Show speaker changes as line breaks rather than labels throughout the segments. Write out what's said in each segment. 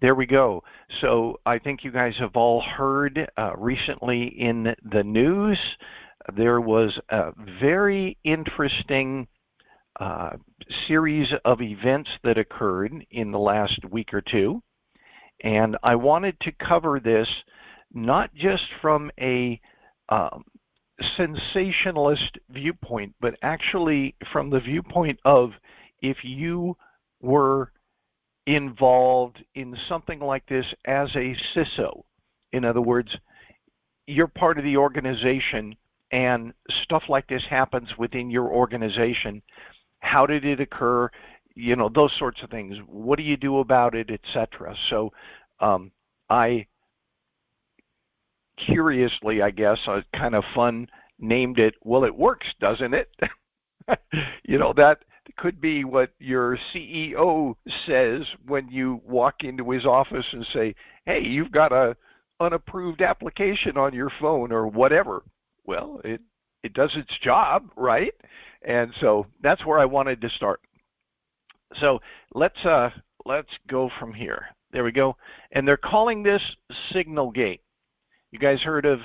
There we go. So I think you guys have all heard recently in the news, there was a very interesting series of events that occurred in the last week or two. And I wanted to cover this not just from a sensationalist viewpoint, but actually from the viewpoint of if you were involved in something like this as a CISO. In other words, you're part of the organization and stuff like this happens within your organization. How did it occur? You know, those sorts of things. What do you do about it, etc. So I curiously, I guess, kind of fun, named it, well, it works, doesn't it? You know, that could be what your CEO says when you walk into his office and say, hey, you've got a unapproved application on your phone or whatever. Well, it does its job, right? And so that's where I wanted to start. So let's go from here. There we go. And they're calling this SignalGate. You guys heard of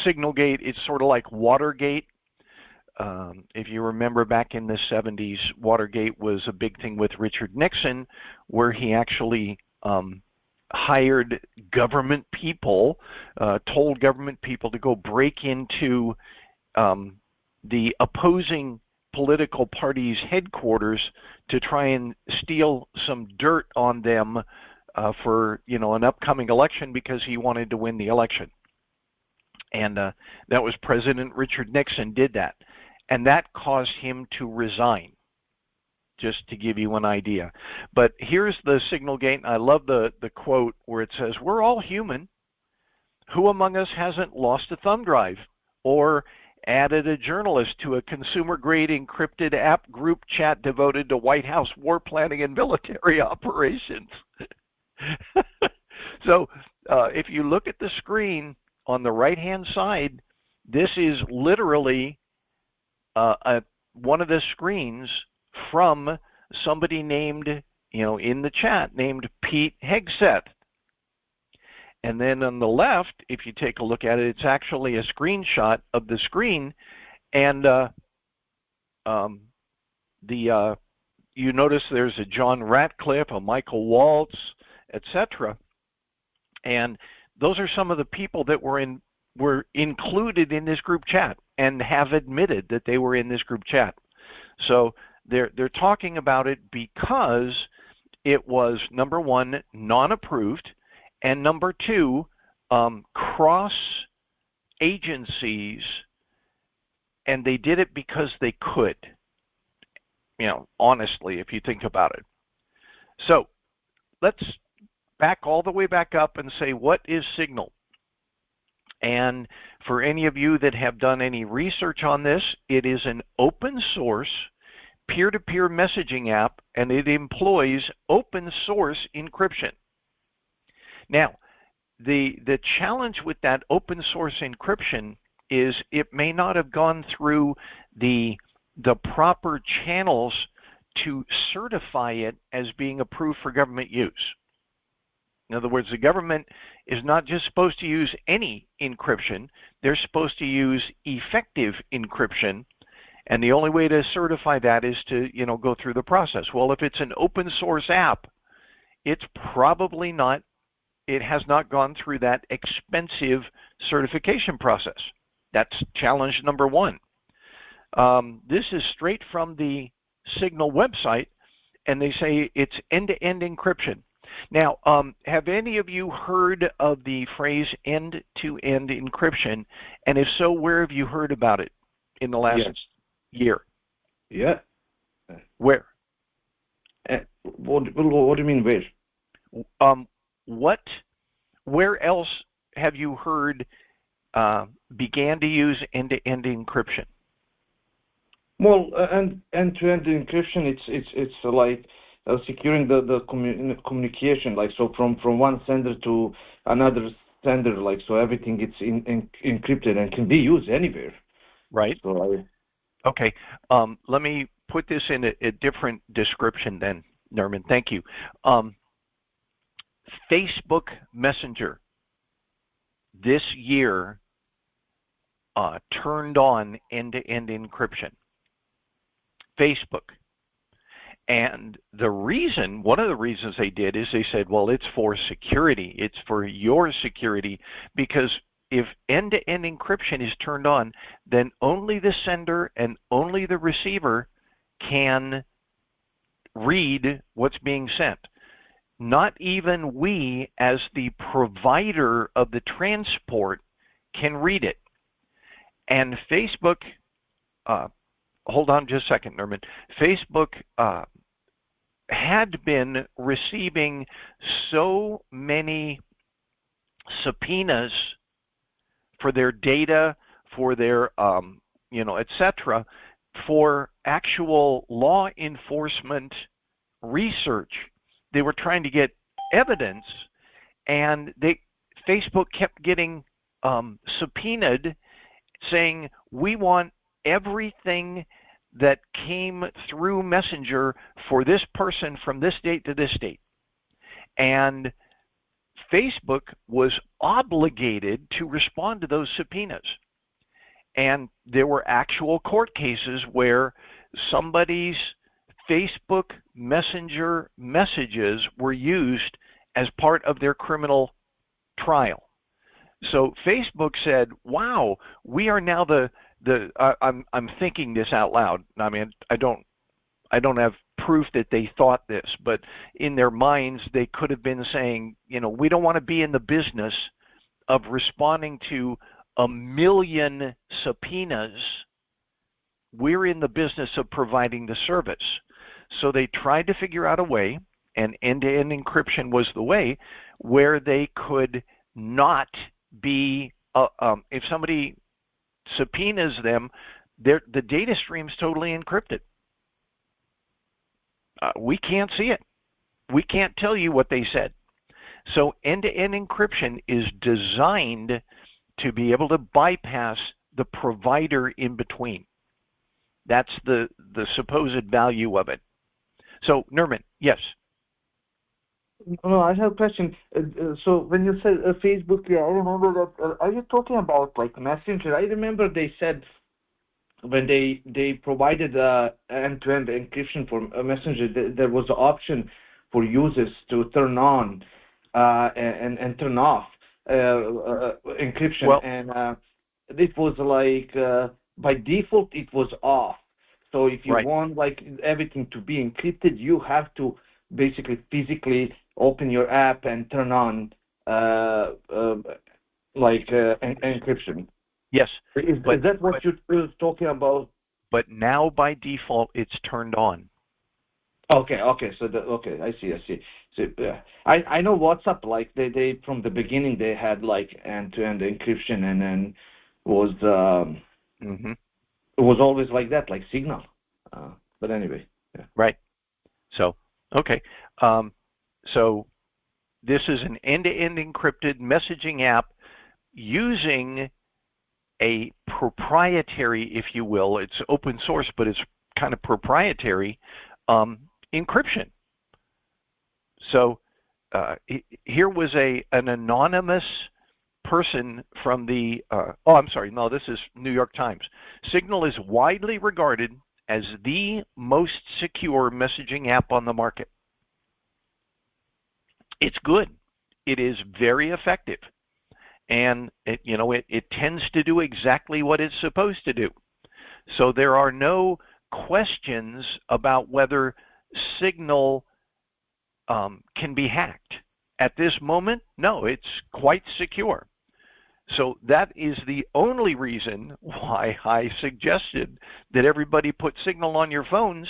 SignalGate? It's sort of like Watergate. If you remember back in the 70s, Watergate was a big thing with Richard Nixon, where he actually hired government people, told government people to go break into the opposing political party's headquarters to try and steal some dirt on them for, you know, an upcoming election because he wanted to win the election. And that was President Richard Nixon did that. And that caused him to resign, just to give you an idea. But here's the SignalGate. I love the quote where it says, we're all human. Who among us hasn't lost a thumb drive or added a journalist to a consumer-grade encrypted app group chat devoted to White House war planning and military operations? So if you look at the screen on the right-hand side, this is literally one of the screens from somebody named, you know, in the chat, named Pete Hegseth. And then on the left, if you take a look at it, it's actually a screenshot of the screen. And you notice there's a John Ratcliffe, a Michael Waltz, etc. And those are some of the people that were included in this group chat and have admitted that they were in this group chat. So they're talking about it because it was, number one, non-approved, and number two, cross agencies, and they did it because they could. You know, honestly, if you think about it. So let's back all the way back up and say, what is Signal? And for any of you that have done any research on this, it is an open source peer-to-peer messaging app, and it employs open source encryption. Now, the challenge with that open source encryption is it may not have gone through the proper channels to certify it as being approved for government use. In other words, the government is not just supposed to use any encryption, they're supposed to use effective encryption, and the only way to certify that is to, you know, go through the process. Well, if it's an open source app, it's probably not, it has not gone through that expensive certification process. That's challenge number one. This is straight from the Signal website, and they say it's end-to-end encryption. Now, have any of you heard of the phrase end-to-end encryption? And if so, where have you heard about it in the last year?
Yeah.
Where?
What do you mean where?
Where else have you heard began to use end-to-end encryption?
Well, end-to-end encryption, it's like securing the communication, like so from one sender to another sender, like so everything gets encrypted and can be used anywhere.
Right.
So
okay. Let me put this in a different description then, Nerman. Thank you. Facebook Messenger this year turned on end-to-end encryption. Facebook. And the reason, one of the reasons they did is they said, well, it's for security. It's for your security, because if end-to-end encryption is turned on, then only the sender and only the receiver can read what's being sent. Not even we, as the provider of the transport, can read it. And Facebook, hold on just a second, Nerman. Facebook had been receiving so many subpoenas for their data, for their, etc., for actual law enforcement research. They were trying to get evidence, and Facebook kept getting subpoenaed, saying, we want everything that came through Messenger for this person from this date to this date. And Facebook was obligated to respond to those subpoenas. And there were actual court cases where somebody's Facebook Messenger messages were used as part of their criminal trial. So Facebook said, wow, we are now I'm thinking this out loud. I mean, I don't have proof that they thought this, but in their minds, they could have been saying, we don't want to be in the business of responding to 1 million subpoenas. We're in the business of providing the service. So they tried to figure out a way, and end-to-end encryption was the way, where they could not be, if somebody subpoenas them, the data stream's totally encrypted. We can't see it. We can't tell you what they said. So end-to-end encryption is designed to be able to bypass the provider in between. That's the supposed value of it. So, Nerman, yes.
No, I have a question. So when you said Facebook, yeah, I remember that. Are you talking about like Messenger? I remember they said when they provided end-to-end encryption for Messenger, there was an option for users to turn on and turn off encryption,
Well,
and it was like by default it was off. So if you
right.
want like everything to be encrypted, you have to basically physically open your app and turn on encryption.
Yes.
Is that what you're talking about?
But now by default, it's turned on.
Okay. So I see. So I know WhatsApp, like they from the beginning they had like end-to-end encryption, and then was it was always like that, like Signal. But anyway, yeah.
Right. So okay. So this is an end-to-end encrypted messaging app using a proprietary, if you will, it's open source, but it's kind of proprietary encryption. So here was an anonymous person from the, I'm sorry, no, this is New York Times. Signal is widely regarded as the most secure messaging app on the market. It's good. It is very effective. And it tends to do exactly what it's supposed to do. So there are no questions about whether Signal can be hacked. At this moment, no, it's quite secure. So that is the only reason why I suggested that everybody put Signal on your phones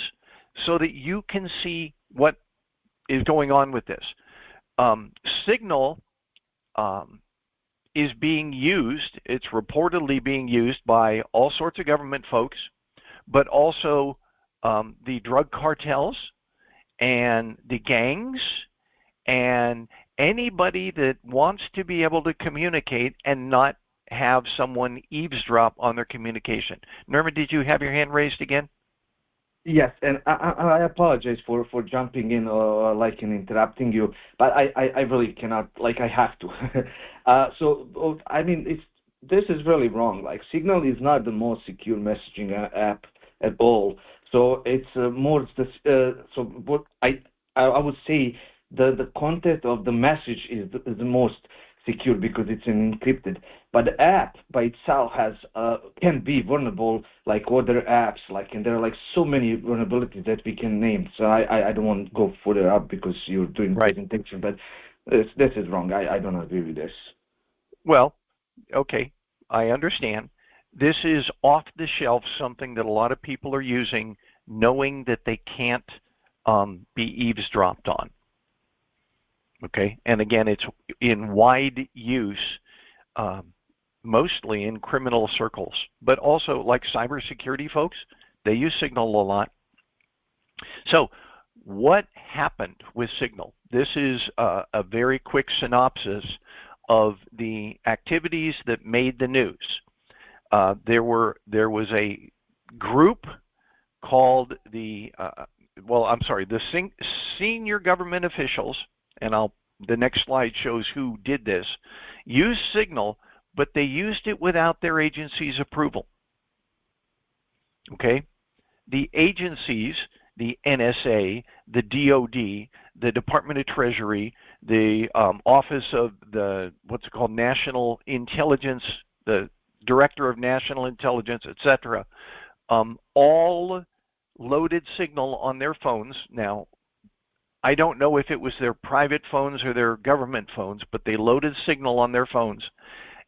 so that you can see what is going on with this. Signal is being used, it's reportedly being used by all sorts of government folks, but also the drug cartels and the gangs and anybody that wants to be able to communicate and not have someone eavesdrop on their communication. Norma, did you have your hand raised again?
Yes, and I apologize for jumping in or like in interrupting you, but I really cannot, like I have to. I mean, this is really wrong. Like Signal is not the most secure messaging app at all. So it's more so what I would say the content of the message is the most secure because it's encrypted. But the app by itself has can be vulnerable like other apps, like, and there are like so many vulnerabilities that we can name. So I don't want to go further up because you're doing
Right.
presentation, but this is wrong. I don't agree with this.
Well, okay, I understand. This is off the shelf, something that a lot of people are using, knowing that they can't be eavesdropped on. Okay, and again, it's in wide use, mostly in criminal circles, but also like cybersecurity folks, they use Signal a lot. So, what happened with Signal? This is a very quick synopsis of the activities that made the news. There was a group called the senior government officials, and the next slide shows who did this, used Signal, but they used it without their agency's approval. Okay, the agencies, the NSA, the DoD, the Department of Treasury, the Office of the what's it called National Intelligence, the Director of National Intelligence, etc., all loaded Signal on their phones. Now, I don't know if it was their private phones or their government phones, but they loaded Signal on their phones.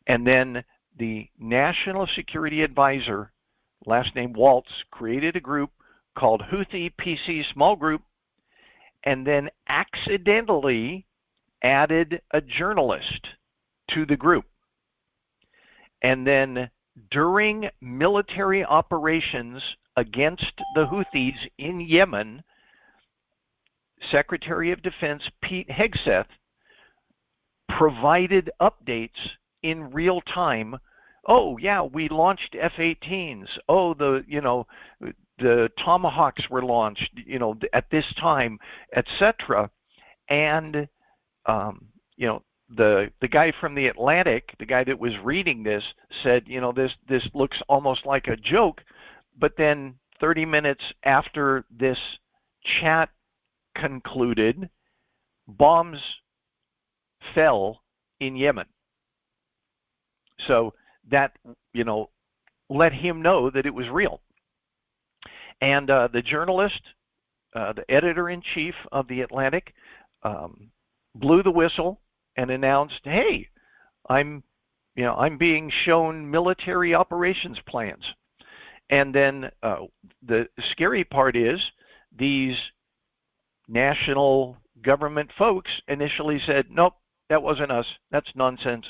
And then the National Security Advisor, last name Waltz, created a group called Houthi PC Small Group, and then accidentally added a journalist to the group. And then during military operations against the Houthis in Yemen, Secretary of Defense Pete Hegseth provided updates in real time. Oh yeah, we launched F-18s. Oh, the Tomahawks were launched, at this time, etc. And the guy from the Atlantic, the guy that was reading this, said, this looks almost like a joke. But then 30 minutes after this chat concluded, bombs fell in Yemen. So that, let him know that it was real. And the journalist, the editor-in-chief of the Atlantic, blew the whistle and announced, "Hey, I'm being shown military operations plans." And then the scary part is these national government folks initially said, "Nope, that wasn't us. That's nonsense."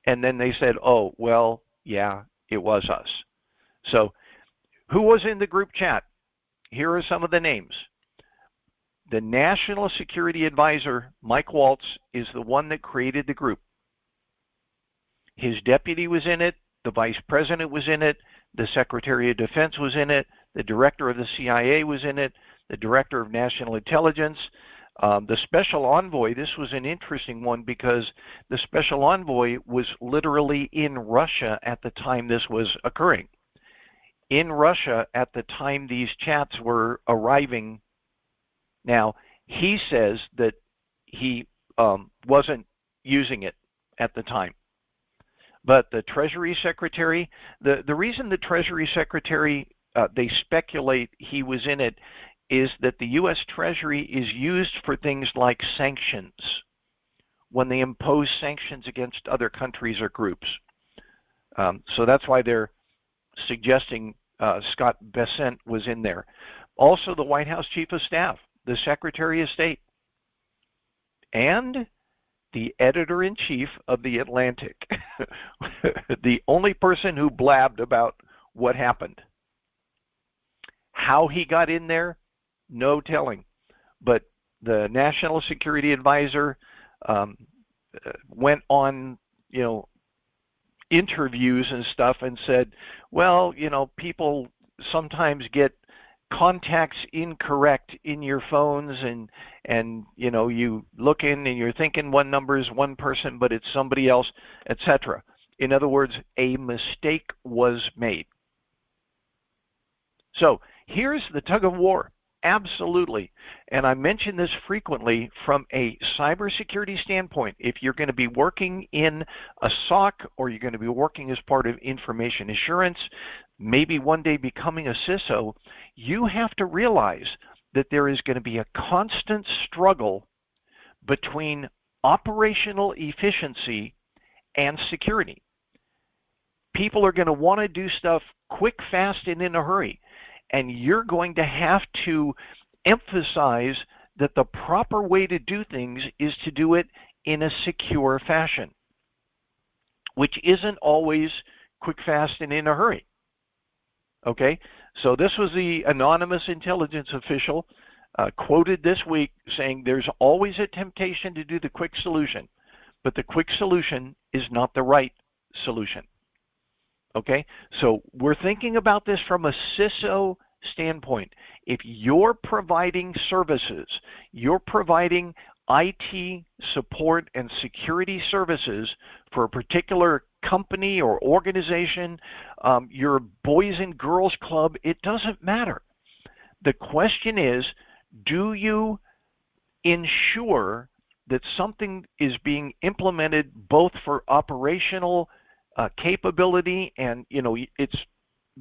And then they said, "Oh, well, yeah, it was us." So who was in the group chat? Here are some of the names. The National Security Advisor, Mike Waltz, is the one that created the group. His deputy was in it. The vice president was in it. The Secretary of Defense was in it. The director of the CIA was in it. The director of national intelligence. The special envoy, this was an interesting one because the special envoy was literally in Russia at the time this was occurring. In Russia at the time these chats were arriving. Now, he says that he wasn't using it at the time. But the Treasury Secretary, the reason the Treasury Secretary, they speculate he was in it, is that the U.S. Treasury is used for things like sanctions, when they impose sanctions against other countries or groups. So that's why they're suggesting Scott Bessent was in there. Also, the White House Chief of Staff, the Secretary of State, and the editor-in-chief of the Atlantic, the only person who blabbed about what happened. How he got in there, no telling. But the National Security Advisor went on, interviews and stuff and said, well, people sometimes get contacts incorrect in your phones, and you know, you look in and you're thinking one number is one person but it's somebody else, etc. In other words, a mistake was made. So here's the tug of war. Absolutely. And I mention this frequently from a cybersecurity standpoint. If you're going to be working in a SOC, or you're going to be working as part of information assurance, maybe one day becoming a CISO, you have to realize that there is going to be a constant struggle between operational efficiency and security. People are going to want to do stuff quick, fast, and in a hurry. And you're going to have to emphasize that the proper way to do things is to do it in a secure fashion, which isn't always quick, fast, and in a hurry. Okay, so this was the anonymous intelligence official quoted this week saying there's always a temptation to do the quick solution, but the quick solution is not the right solution. Okay, so we're thinking about this from a CISO standpoint. If you're providing services, you're providing IT support and security services for a particular company or organization, your Boys and Girls Club, it doesn't matter. The question is, do you ensure that something is being implemented both for operational capability, and you know, it's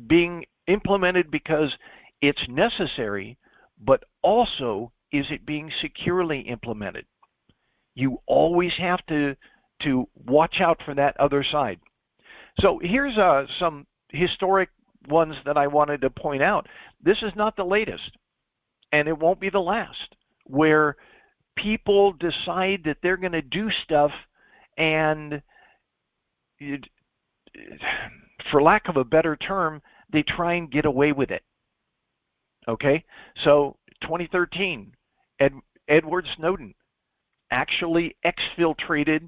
being implemented because it's necessary, but also is it being securely implemented? You always have to watch out for that other side. So here's some historic ones that I wanted to point out. This is not the latest, and it won't be the last, where people decide that they're going to do stuff, and for lack of a better term, they try and get away with it. Okay, so 2013, Edward Snowden actually exfiltrated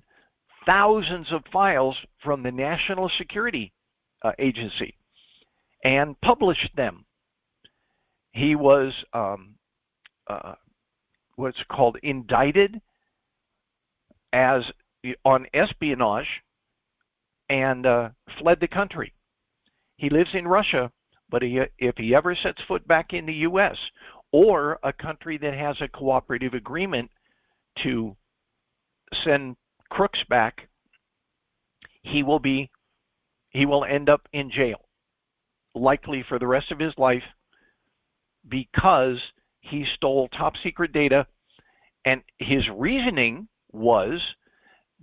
thousands of files from the National Security Agency and published them. He was what's called indicted as on espionage and fled the country. He lives in Russia, but if he ever sets foot back in the U.S. or a country that has a cooperative agreement to send crooks back, he will end up in jail, likely for the rest of his life, because he stole top secret data. And his reasoning was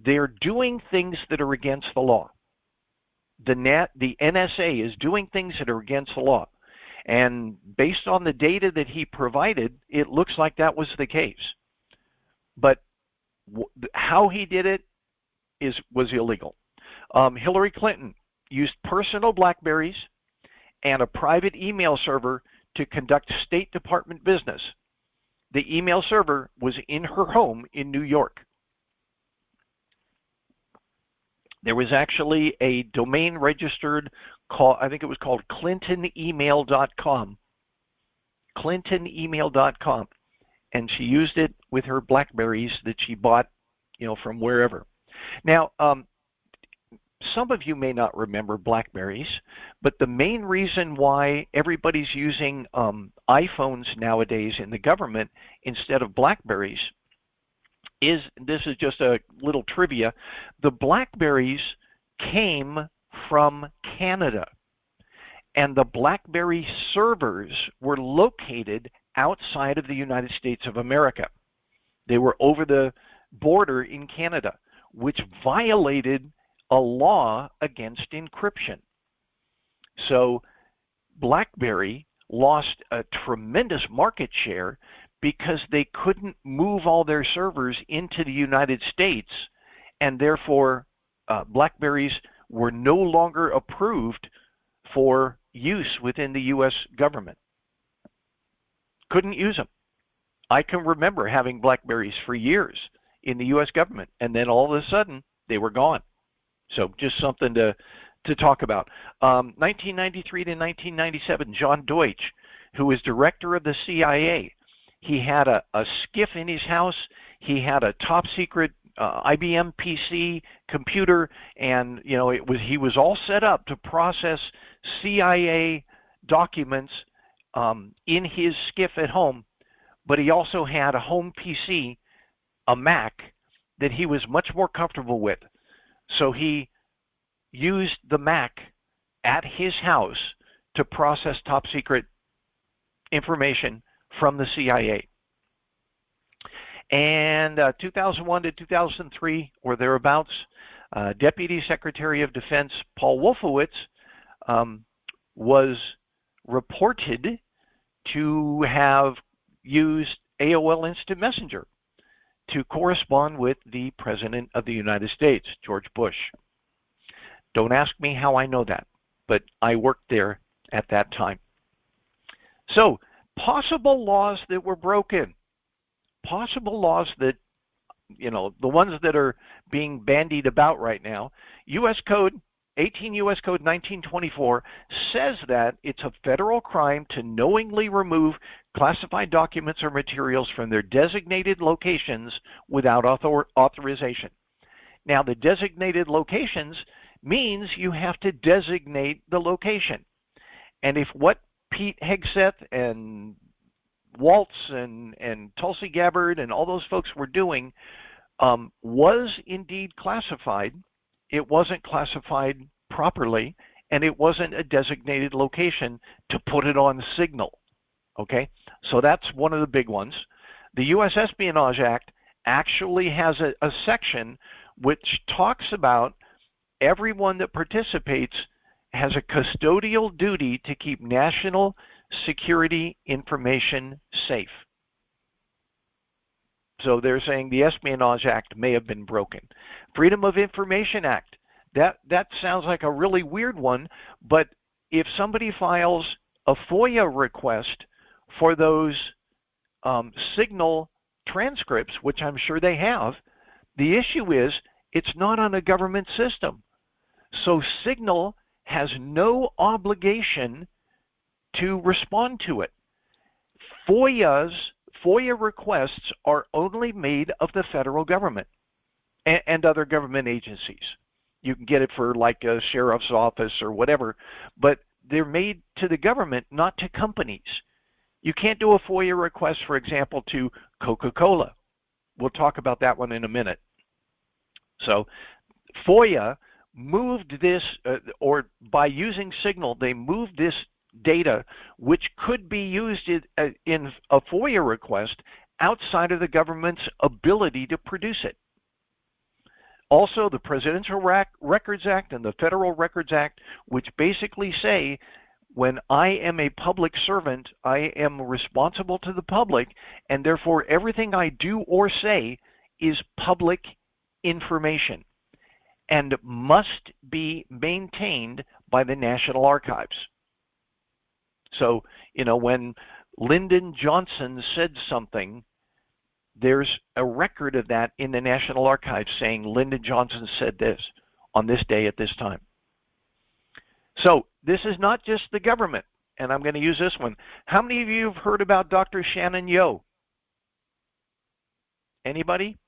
they're doing things that are against the law. The NSA is doing things that are against the law. And based on the data that he provided, it looks like that was the case. But how he did it was illegal. Hillary Clinton used personal BlackBerries and a private email server to conduct State Department business. The email server was in her home in New York. There was actually a domain registered call, I think it was called ClintonEmail.com. ClintonEmail.com. And she used it with her BlackBerries that she bought, you know, from wherever. Now, some of you may not remember BlackBerries, but the main reason why everybody's using iPhones nowadays in the government instead of BlackBerries is, this is just a little trivia, the BlackBerries came from Canada, and the BlackBerry servers were located outside of the United States of America. They were over the border in Canada, which violated a law against encryption. So BlackBerry lost a tremendous market share because they couldn't move all their servers into the United States, and therefore BlackBerries were no longer approved for use within the U.S. government. Couldn't use them. I can remember having BlackBerries for years in the U.S. government, and then all of a sudden they were gone. So just something to talk about. 1993 to 1997, John Deutsch, who was director of the CIA. He had a skiff in his house. He had a top secret IBM PC computer, and he was all set up to process CIA documents in his skiff at home. But he also had a home PC, a Mac, that he was much more comfortable with. So he used the Mac at his house to process top secret information from the CIA. And 2001 to 2003 or thereabouts, Deputy Secretary of Defense Paul Wolfowitz was reported to have used AOL Instant Messenger to correspond with the President of the United States, George Bush. Don't ask me how I know that, but I worked there at that time. So, possible laws that were broken, possible laws that, the ones that are being bandied about right now. U.S. Code, 18 U.S. Code 1924 says that it's a federal crime to knowingly remove classified documents or materials from their designated locations without authorization. Now, the designated locations means you have to designate the location. And if what Pete Hegseth and Waltz and Tulsi Gabbard and all those folks were doing was indeed classified, it wasn't classified properly, and it wasn't a designated location to put it on Signal. Okay, so that's one of the big ones. The U.S. Espionage Act actually has a section which talks about everyone that participates has a custodial duty to keep national security information safe. So they're saying the Espionage Act may have been broken. Freedom of Information Act, that sounds like a really weird one, but if somebody files a FOIA request for those Signal transcripts, which I'm sure they have, the issue is it's not on a government system. So Signal has no obligation to respond to it. FOIA requests are only made of the federal government and other government agencies. You can get it for like a sheriff's office or whatever, but they're made to the government, not to companies. You can't do a FOIA request, for example, to Coca-Cola. We'll talk about that one in a minute. So FOIA moved this, or by using Signal, they moved this data, which could be used in a FOIA request, outside of the government's ability to produce it. Also, the Presidential Records Act and the Federal Records Act, which basically say, when I am a public servant, I am responsible to the public, and therefore everything I do or say is public information and must be maintained by the National Archives. So, when Lyndon Johnson said something, there's a record of that in the National Archives saying Lyndon Johnson said this on this day at this time. So this is not just the government, and I'm going to use this one. How many of you have heard about Dr. Shannon Yeo? Anybody?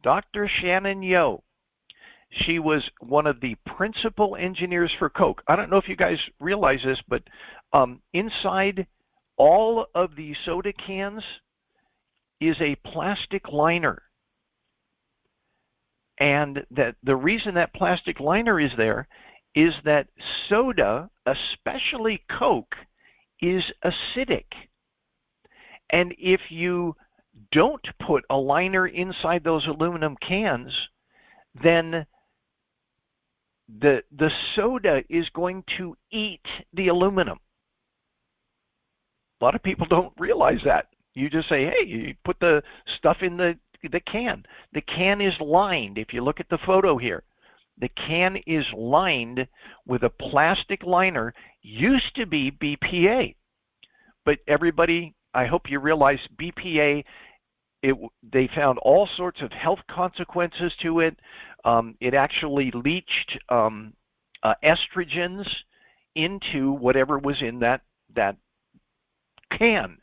Dr. Shannon Yeo. She was one of the principal engineers for Coke. I don't know if you guys realize this, but inside all of the soda cans is a plastic liner. And that the reason that plastic liner is there is that soda, especially Coke, is acidic. And if you don't put a liner inside those aluminum cans, then the soda is going to eat the aluminum. A lot of people don't realize that. You just say, hey, you put the stuff in the can. The can is lined. If you look at the photo here, the can is lined with a plastic liner. Used to be BPA. But everybody, I hope you realize BPA, they found all sorts of health consequences to it. It actually leached estrogens into whatever was in that can.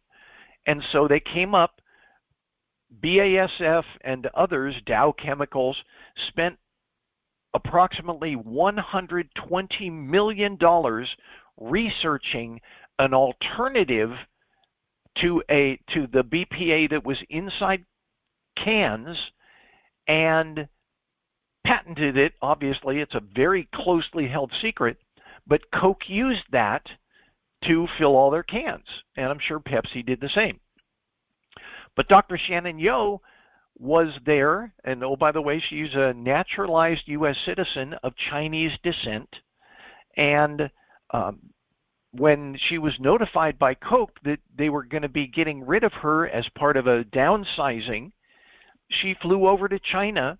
And so they came up, BASF and others, Dow Chemicals, spent approximately $120 million researching an alternative to the BPA that was inside cans and patented it. Obviously, it's a very closely held secret, but Coke used that to fill all their cans, and I'm sure Pepsi did the same. But Dr. Shannon Yeo was there, and oh, by the way, she's a naturalized U.S. citizen of Chinese descent, and when she was notified by Coke that they were going to be getting rid of her as part of a downsizing, she flew over to China,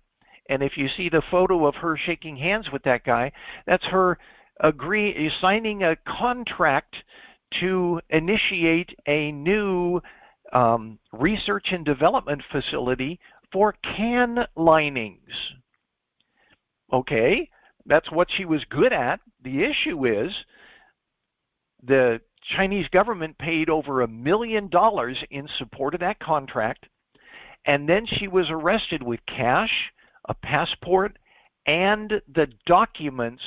and if you see the photo of her shaking hands with that guy, that's her signing a contract to initiate a new research and development facility for can linings. Okay, that's what she was good at. The issue is the Chinese government paid over $1 million in support of that contract, and then she was arrested with cash, a passport, and the documents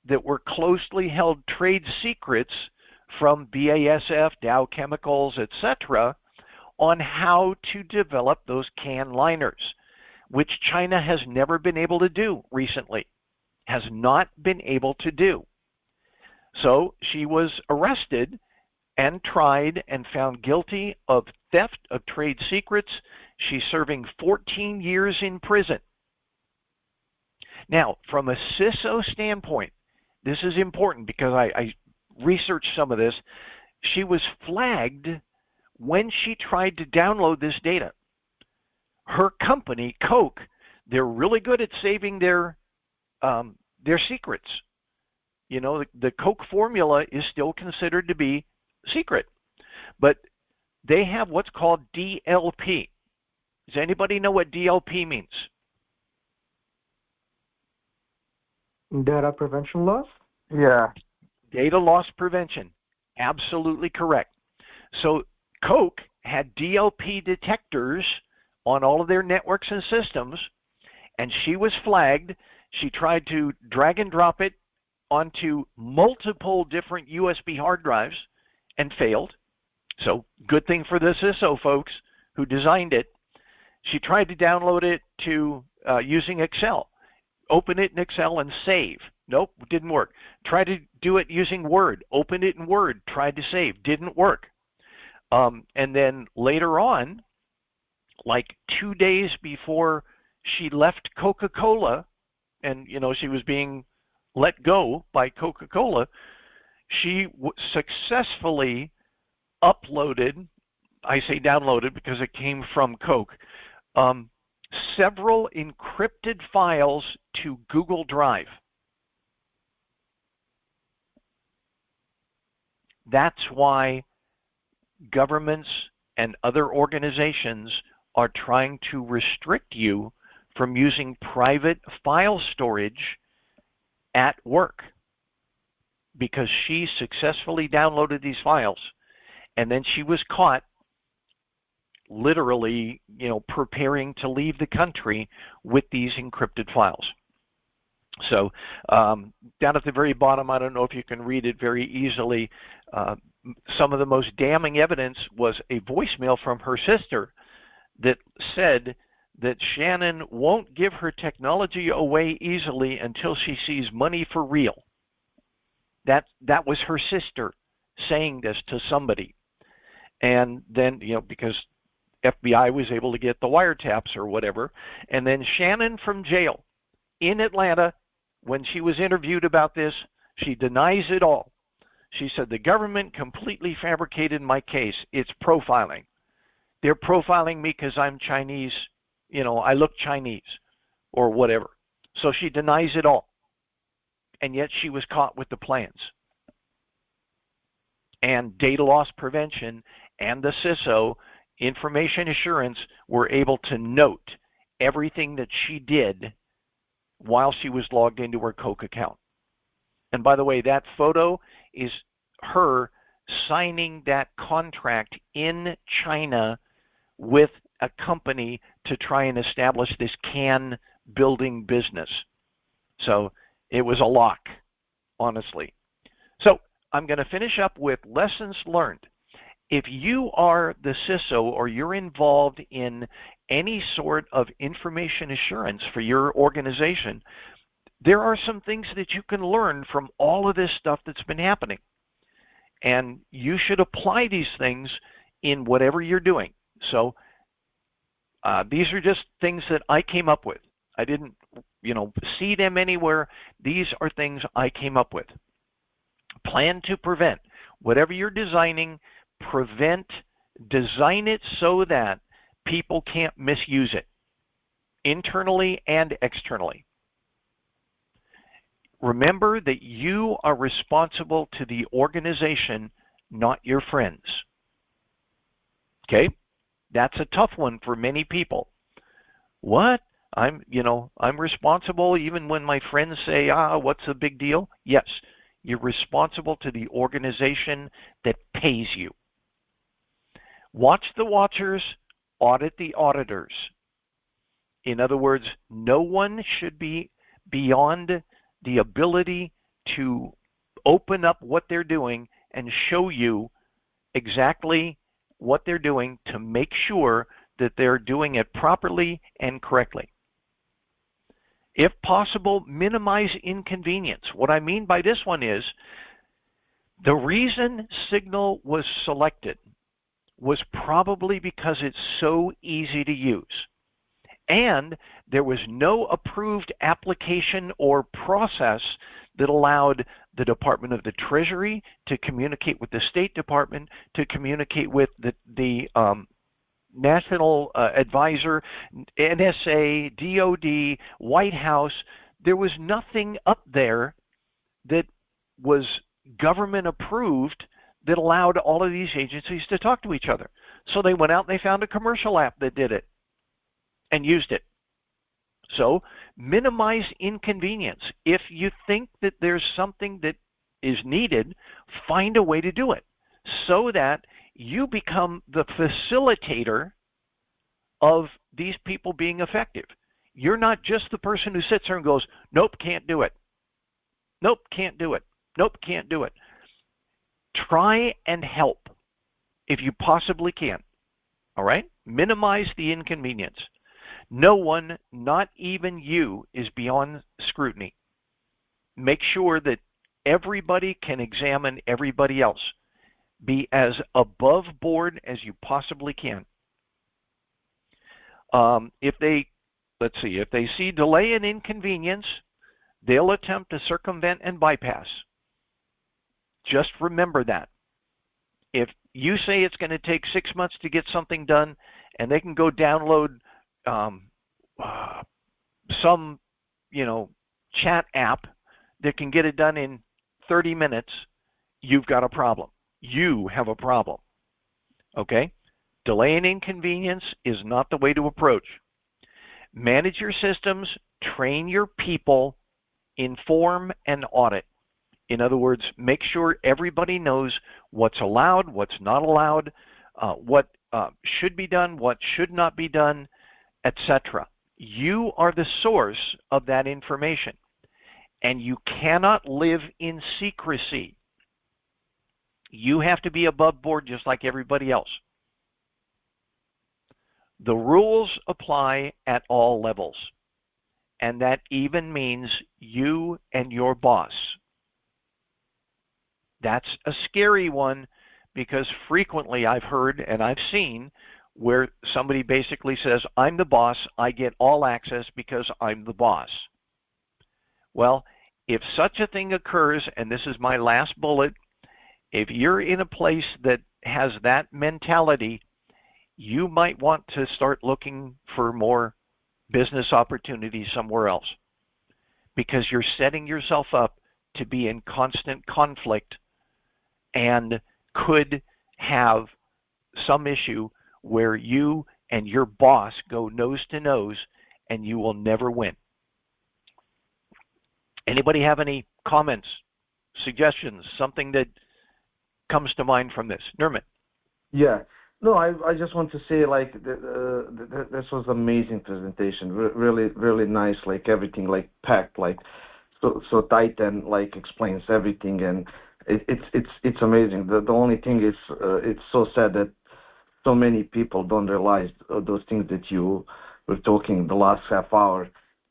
that were closely held trade secrets from BASF, Dow Chemicals, etc., on how to develop those can liners, which China has never been able to do recently, has not been able to do. So she was arrested and tried and found guilty of theft of trade secrets. She's serving 14 years in prison. Now, from a CISO standpoint, this is important because I researched some of this. She was flagged when she tried to download this data. Her company, Coke, they're really good at saving their secrets. You know, the Coke formula is still considered to be secret, but they have what's called DLP. Does anybody know what DLP means?
Data prevention laws?
Yeah.
Data loss prevention. Absolutely correct. So Coke had DLP detectors on all of their networks and systems, and she was flagged. She tried to drag and drop it onto multiple different USB hard drives and failed. So good thing for the CISO folks who designed it. She tried to download it to using Excel. Open it in Excel and save. Nope, didn't work. Tried to do it using Word. Opened it in Word. Tried to save. Didn't work. And then later on, like 2 days before she left Coca-Cola, and you know she was being let go by Coca-Cola, she successfully uploaded, I say downloaded because it came from Coke, several encrypted files to Google Drive. That's why governments and other organizations are trying to restrict you from using private file storage at work, because she successfully downloaded these files, and then she was caught literally, you know, preparing to leave the country with these encrypted files. So down at the very bottom, I don't know if you can read it very easily, some of the most damning evidence was a voicemail from her sister that said that Shannon won't give her technology away easily until she sees money for real. That was her sister saying this to somebody. And then, you know, because FBI was able to get the wiretaps or whatever, and then Shannon from jail in Atlanta, when she was interviewed about this, she denies it all. She said, the government completely fabricated my case. It's profiling. They're profiling me because I'm Chinese, you know, I look Chinese or whatever. So she denies it all. And yet she was caught with the plans. And data loss prevention and the CISO, information assurance, were able to note everything that she did while she was logged into her Coke account. And by the way, that photo is her signing that contract in China with a company to try and establish this can building business. So it was a lock, honestly. So I'm going to finish up with lessons learned. If you are the CISO or you're involved in any sort of information assurance for your organization, there are some things that you can learn from all of this stuff that's been happening. And you should apply these things in whatever you're doing. So these are just things that I came up with. I didn't, see them anywhere. These are things I came up with. Plan to prevent. Whatever you're designing, design it so that people can't misuse it, internally and externally. Remember that you are responsible to the organization, not your friends. Okay? That's a tough one for many people. What? I'm responsible even when my friends say, what's the big deal? Yes, you're responsible to the organization that pays you. Watch the watchers, audit the auditors. In other words, no one should be beyond the ability to open up what they're doing and show you exactly what they're doing to make sure that they're doing it properly and correctly. If possible, minimize inconvenience. What I mean by this one is the reason Signal was selected was probably because it's so easy to use. And there was no approved application or process that allowed the Department of the Treasury to communicate with the State Department, to communicate with the National Advisor, NSA, DOD, White House. There was nothing up there that was government approved that allowed all of these agencies to talk to each other. So they went out and they found a commercial app that did it and used it. So minimize inconvenience. If you think that there's something that is needed, find a way to do it so that you become the facilitator of these people being effective. You're not just the person who sits there and goes, nope, can't do it. Nope, can't do it. Nope, can't do it. Try and help if you possibly can. All right? Minimize the inconvenience. No one, not even you, is beyond scrutiny. Make sure that everybody can examine everybody else. Be as above board as you possibly can. If they see delay and inconvenience, they'll attempt to circumvent and bypass. Just remember that. If you say it's going to take 6 months to get something done, and they can go download some, chat app that can get it done in 30 minutes, you've got a problem. You have a problem. Okay? Delay and inconvenience is not the way to approach. Manage your systems, train your people, inform and audit. In other words, make sure everybody knows what's allowed, what's not allowed, what should be done, what should not be done, etc. You are the source of that information, and you cannot live in secrecy. You have to be above board just like everybody else. The rules apply at all levels, and that even means you and your boss. That's a scary one because frequently I've heard and I've seen where somebody basically says, I'm the boss, I get all access because I'm the boss. Well, if such a thing occurs, and this is my last bullet, if you're in a place that has that mentality, you might want to start looking for more business opportunities somewhere else because you're setting yourself up to be in constant conflict and could have some issue where you and your boss go nose to nose and you will never win. Anybody have any comments, suggestions, something that comes to mind from this? Nerman.
Yeah. No, I just want to say like this was amazing presentation. Really really nice. Like everything like packed like so tight and like explains everything and it's amazing. The only thing is it's so sad that so many people don't realize those things that you were talking the last half hour,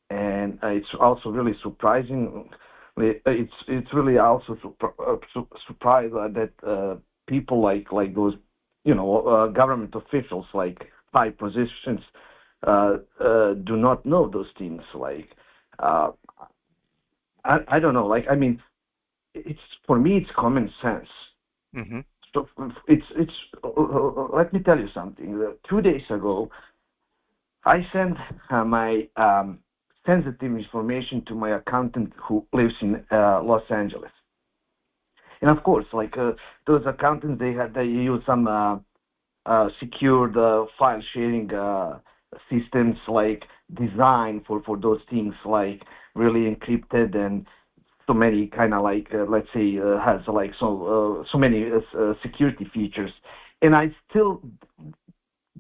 and it's also really surprising. It's really also surprised that people like those government officials like high positions do not know those things. Like uh, I don't know. Like I mean, it's for me it's common sense.
Mm-hmm.
So it's let me tell you something. 2 days ago, I sent my sensitive information to my accountant who lives in Los Angeles. And of course, like those accountants, they use some secured file sharing systems, like designed for those things, like really encrypted and so many kind of like let's say has like so many security features. And I still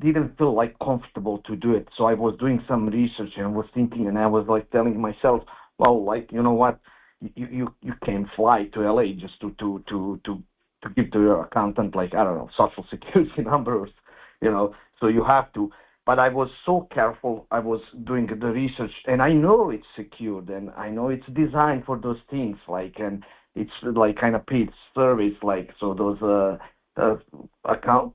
didn't feel like comfortable to do it. So I was doing some research and was thinking, and I was like telling myself, well, like you know what, you can fly to LA just to give to your accountant like I don't know social security numbers, so you have to. But I was so careful. I was doing the research, and I know it's secured, and I know it's designed for those things, like, and it's like kind of paid service, like so those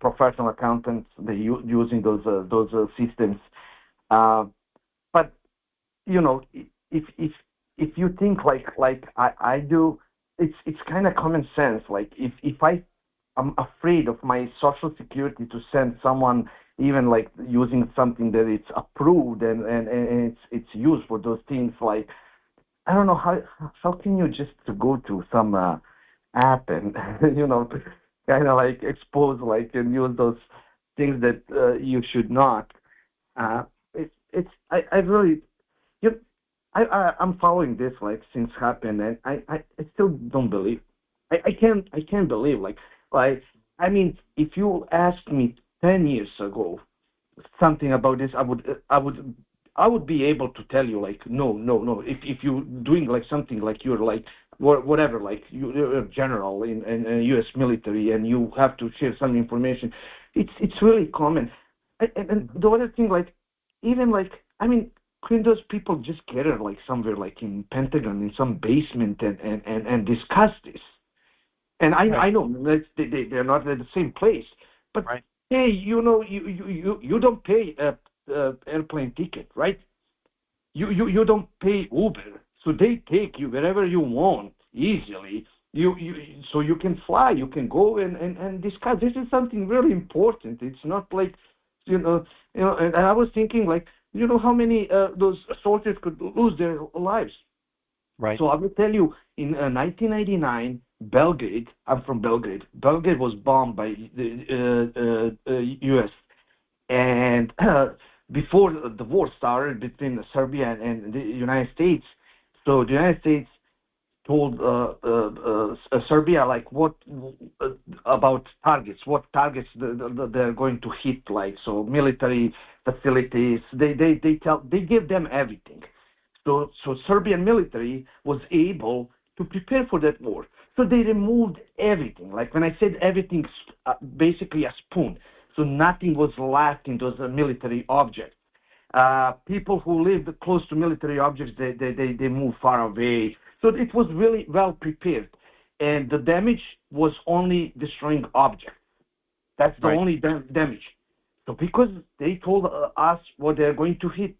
professional accountants they using those systems. Uh, but if you think like I do, it's kind of common sense. Like if I'm afraid of my social security to send someone even like using something that it's approved and it's used for those things, like I don't know how can you just to go to some app and kind of like expose like and use those things that you should not. I really you I'm following this like since happened, and I still don't believe. I can't believe like I mean, if you asked me 10 years ago something about this, I would be able to tell you like no. If you're doing like something like you're like whatever, like you're a general in U.S. military and you have to share some information, it's really common. And the other thing, like even like I mean, couldn't those people just gather like somewhere like in Pentagon in some basement and discuss this? And
Right.
I know that they're not at the same place, but
Right.
hey, you don't pay a airplane ticket, right? You don't pay Uber, so they take you wherever you want easily. You so you can fly, you can go and discuss. This is something really important. It's not like you know And I was thinking like how many those soldiers could lose their lives.
Right.
So I will tell you, in 1999, Belgrade. I'm from Belgrade. Belgrade was bombed by the U.S. And before the war started between Serbia and the United States, so the United States told Serbia like what about targets, what targets they're going to hit, like so military facilities. They give them everything. So Serbian military was able to prepare for that war. So they removed everything. Like when I said everything, basically a spoon. So nothing was left in those military objects. People who lived close to military objects, they moved far away. So it was really well prepared. And the damage was only destroying objects. That's the
Right.
only damage. So because they told us what they're going to hit,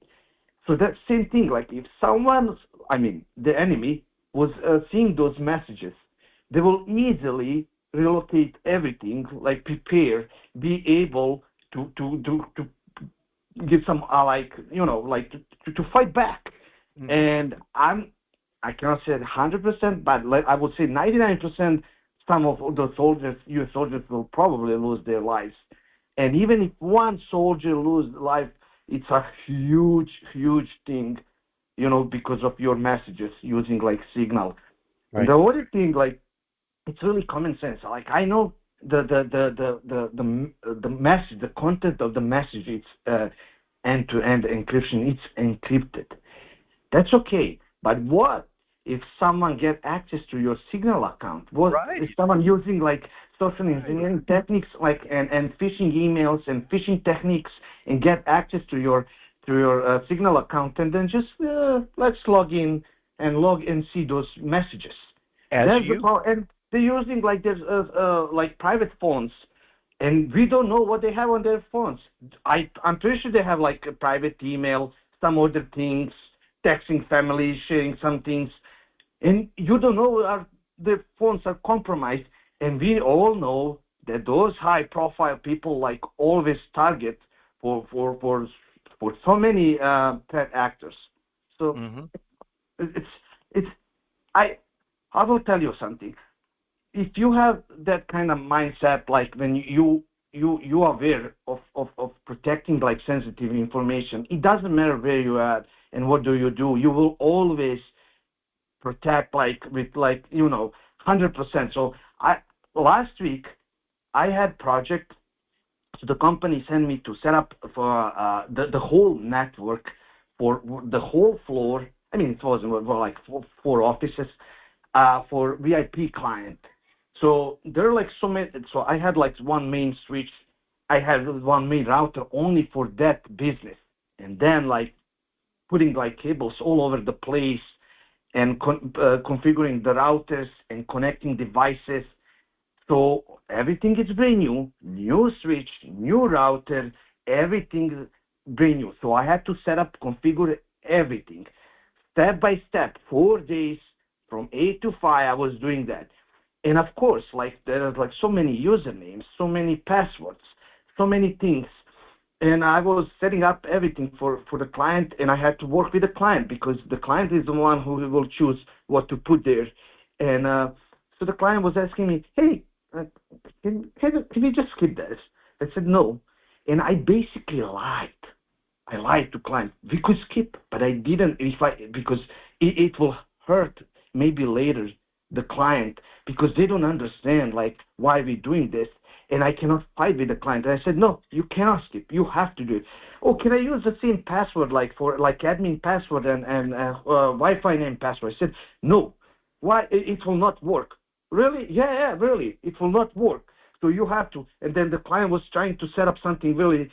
so that same thing, like if someone, I mean, the enemy was seeing those messages, they will easily relocate everything, like prepare, be able to give some, like, like to fight back.
Mm-hmm.
And I cannot say 100%, but I would say 99%, some of the soldiers, U.S. soldiers, will probably lose their lives. And even if one soldier loses life, it's a huge, huge thing, because of your messages using like Signal. And
Right.
the other thing, like it's really common sense. Like I know the message, the content of the message, it's end-to-end encryption. It's encrypted. That's okay. But what if someone get access to your Signal account? What if someone using like social engineering techniques, like and phishing emails and phishing techniques, and get access to your Signal account, and then just let's log in and see those messages. And they're using like there's like private phones, and we don't know what they have on their phones. I'm pretty sure they have like a private email, some other things, texting family, sharing some things, and you don't know their phones are compromised. And we all know that those high-profile people like always target for so many threat actors. So it's I will tell you something. If you have that kind of mindset, like when you are aware of protecting like sensitive information, it doesn't matter where you are and what do. You will always protect like with 100%. So last week I had project. So the company sent me to set up for the whole network for the whole floor. I mean, it was like four offices for VIP client. So there are like so many. So I had like one main switch. I had one main router only for that business, and then like putting like cables all over the place and configuring the routers and connecting devices. So everything is brand new switch, new router, everything brand new. So I had to set up, configure everything step by step, 4 days from 8 to 5. I was doing that. And of course, like there are like so many usernames, so many passwords, so many things. And I was setting up everything for the client, and I had to work with the client because the client is the one who will choose what to put there. And so the client was asking me, hey, can you just skip this? I said no. And I basically lied. I lied to client. We could skip, but I didn't because it will hurt maybe later the client because they don't understand like why we're doing this, and I cannot fight with the client. And I said, no, you cannot skip. You have to do it. Oh, can I use the same password like for like admin password and Wi-Fi name password? I said, no. Why? It will not work. Really? Yeah, really. It will not work. So you have to. And then the client was trying to set up something really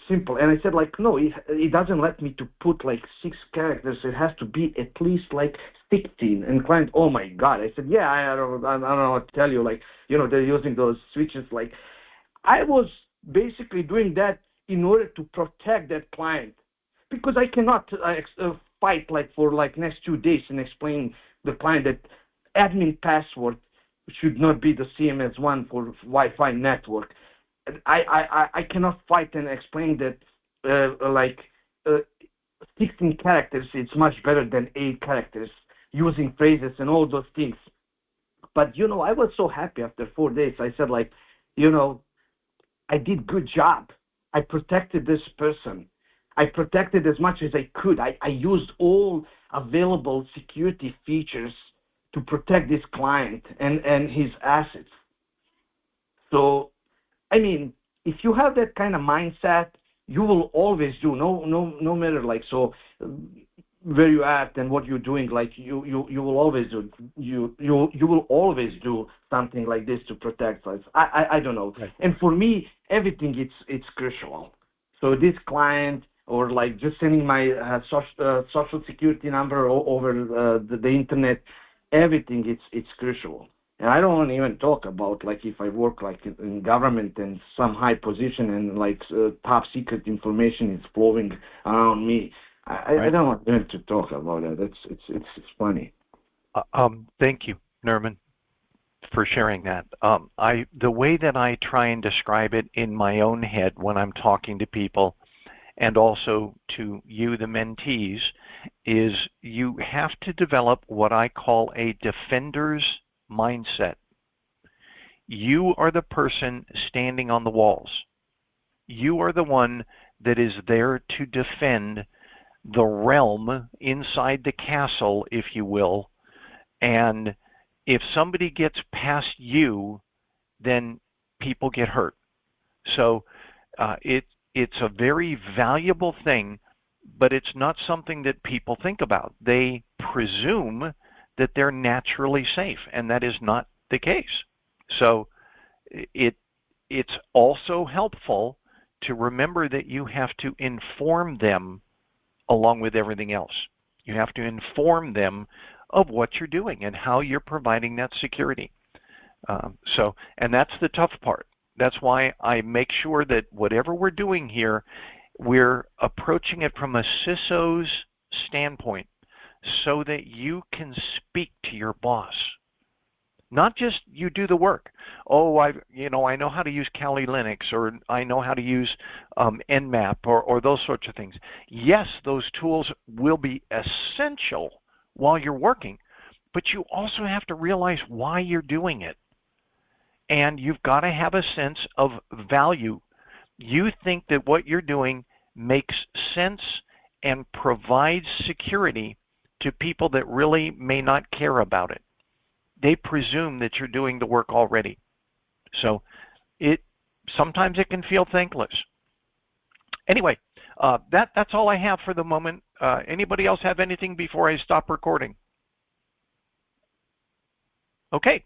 simple. And I said, like, no, it doesn't let me to put like 6 characters. It has to be at least like 16. And client, oh my God. I said, yeah, I don't know what to tell you. Like, they're using those switches. Like, I was basically doing that in order to protect that client because I cannot fight like for like next 2 days and explain the client that admin password should not be the same as one for Wi-Fi network. I cannot fight and explain that 16 characters it's much better than 8 characters using phrases and all those things. But I was so happy after 4 days. I said like, I did good job. I protected this person. I protected as much as I could. I used all available security features to protect this client and his assets. So, I mean, if you have that kind of mindset, you will always do no matter like so where you at and what you're doing. Like you will always do you will always do something like this to protect us. I don't know.
Right.
And for me, everything it's crucial. So this client or like just sending my social security number over the internet. Everything it's crucial, and I don't want to even talk about like if I work like in government and some high position and like top secret information is flowing around me. I don't want them to talk about it. It's funny.
Thank you, Nerman, for sharing that. The way that I try and describe it in my own head when I'm talking to people, and also to you, the mentees, is you have to develop what I call a defender's mindset. You are the person standing on the walls. You are the one that is there to defend the realm inside the castle, if you will. And if somebody gets past you, then people get hurt. So it's a very valuable thing, but it's not something that people think about. They presume that they're naturally safe, and that is not the case. So it's also helpful to remember that you have to inform them along with everything else. You have to inform them of what you're doing and how you're providing that security. And that's the tough part. That's why I make sure that whatever we're doing here, we're approaching it from a CISO's standpoint so that you can speak to your boss. Not just you do the work. Oh, I know how to use Kali Linux, or I know how to use Nmap, or those sorts of things. Yes, those tools will be essential while you're working, but you also have to realize why you're doing it. And you've got to have a sense of value. You think that what you're doing makes sense and provides security to people that really may not care about it. They presume that you're doing the work already. So sometimes it can feel thankless. Anyway, that's all I have for the moment. Anybody else have anything before I stop recording? Okay.